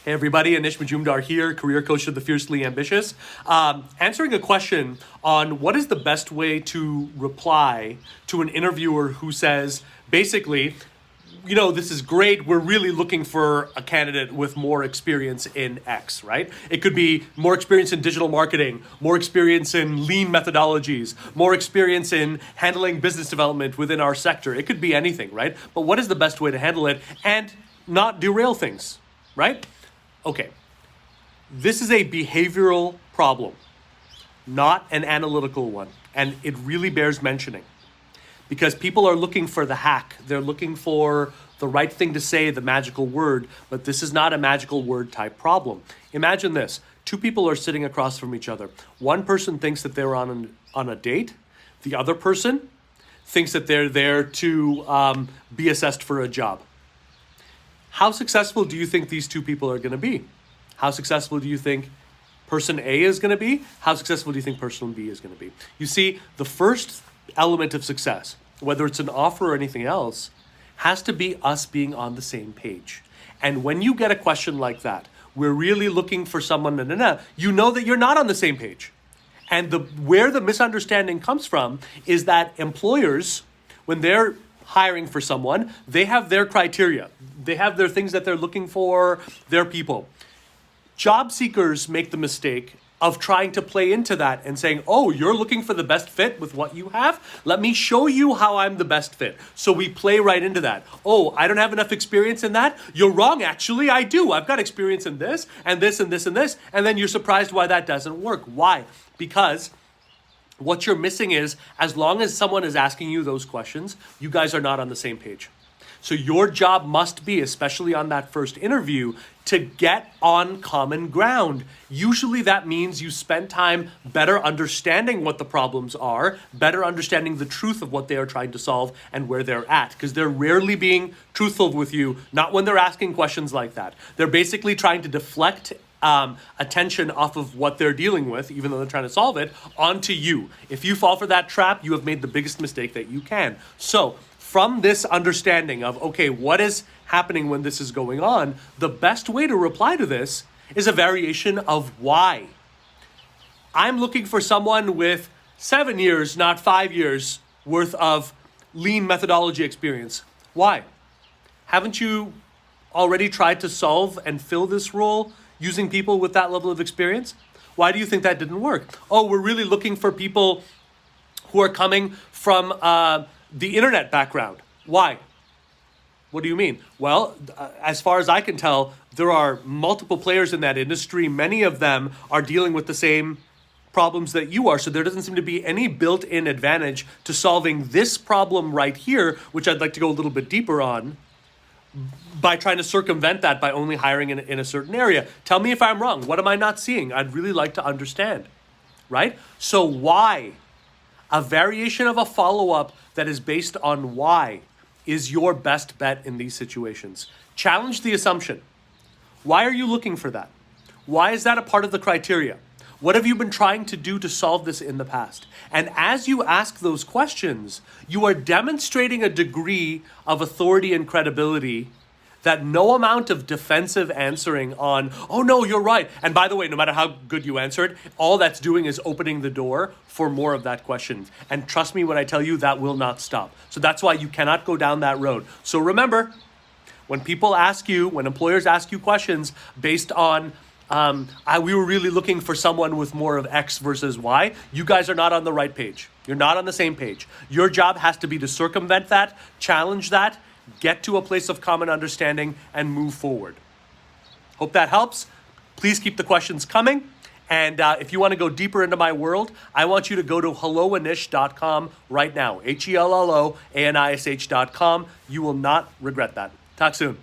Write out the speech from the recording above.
Hey everybody, Anish Majumdar here, career coach to the fiercely ambitious. Answering a question on what is the best way to reply to an interviewer who says, basically, this is great. We're really looking for a candidate with more experience in X, right? It could be more experience in digital marketing, more experience in lean methodologies, more experience in handling business development within our sector. It could be anything, right? But what is the best way to handle it and not derail things, right? Okay, this is a behavioral problem, not an analytical one, and it really bears mentioning because people are looking for the hack. They're looking for the right thing to say, the magical word, but this is not a magical word type problem. Imagine this. Two people are sitting across from each other. One person thinks that they're on a date. The other person thinks that they're there to be assessed for a job. How successful do you think these two people are going to be? How successful do you think person A is going to be? How successful do you think person B is going to be? You see, the first element of success, whether it's an offer or anything else, has to be us being on the same page. And when you get a question like that, we're really looking for someone, you know that you're not on the same page. And where the misunderstanding comes from is that employers, when they're hiring for someone, they have their criteria. They have their things that they're looking for, their people. Job seekers make the mistake of trying to play into that and saying, oh, you're looking for the best fit with what you have? Let me show you how I'm the best fit. So we play right into that. Oh, I don't have enough experience in that? You're wrong, actually, I do. I've got experience in this, and this, and this, and this. And then you're surprised why that doesn't work. Why? Because what you're missing is, as long as someone is asking you those questions, you guys are not on the same page. So your job must be, especially on that first interview, to get on common ground. Usually that means you spend time better understanding what the problems are, better understanding the truth of what they are trying to solve and where they're at, because they're rarely being truthful with you, not when they're asking questions like that. They're basically trying to deflect attention off of what they're dealing with, even though they're trying to solve it, onto you. If you fall for that trap, you have made the biggest mistake that you can. So from this understanding of, okay, what is happening when this is going on, the best way to reply to this is a variation of why. I'm looking for someone with 7 years, not 5 years worth of lean methodology experience. Why? Haven't you already tried to solve and fill this role using people with that level of experience? Why do you think that didn't work? Oh, we're really looking for people who are coming from the internet background. Why? What do you mean? Well, as far as I can tell, there are multiple players in that industry. Many of them are dealing with the same problems that you are. So there doesn't seem to be any built-in advantage to solving this problem right here, which I'd like to go a little bit deeper on, by trying to circumvent that by only hiring in a certain area. Tell me if I'm wrong. What am I not seeing? I'd really like to understand, right? So why? A variation of a follow-up that is based on why is your best bet in these situations. Challenge the assumption. Why are you looking for that? Why is that a part of the criteria? What have you been trying to do to solve this in the past? And as you ask those questions, you are demonstrating a degree of authority and credibility that no amount of defensive answering on, oh no, you're right. And by the way, no matter how good you answered, all that's doing is opening the door for more of that question. And trust me when I tell you, that will not stop. So that's why you cannot go down that road. So remember, when people ask you, when employers ask you questions based on, we were really looking for someone with more of X versus Y, you guys are not on the right page. You're not on the same page. Your job has to be to circumvent that, challenge that, get to a place of common understanding, and move forward. Hope that helps. Please keep the questions coming. And if you want to go deeper into my world, I want you to go to helloanish.com right now. HELLOANISH.com. You will not regret that. Talk soon.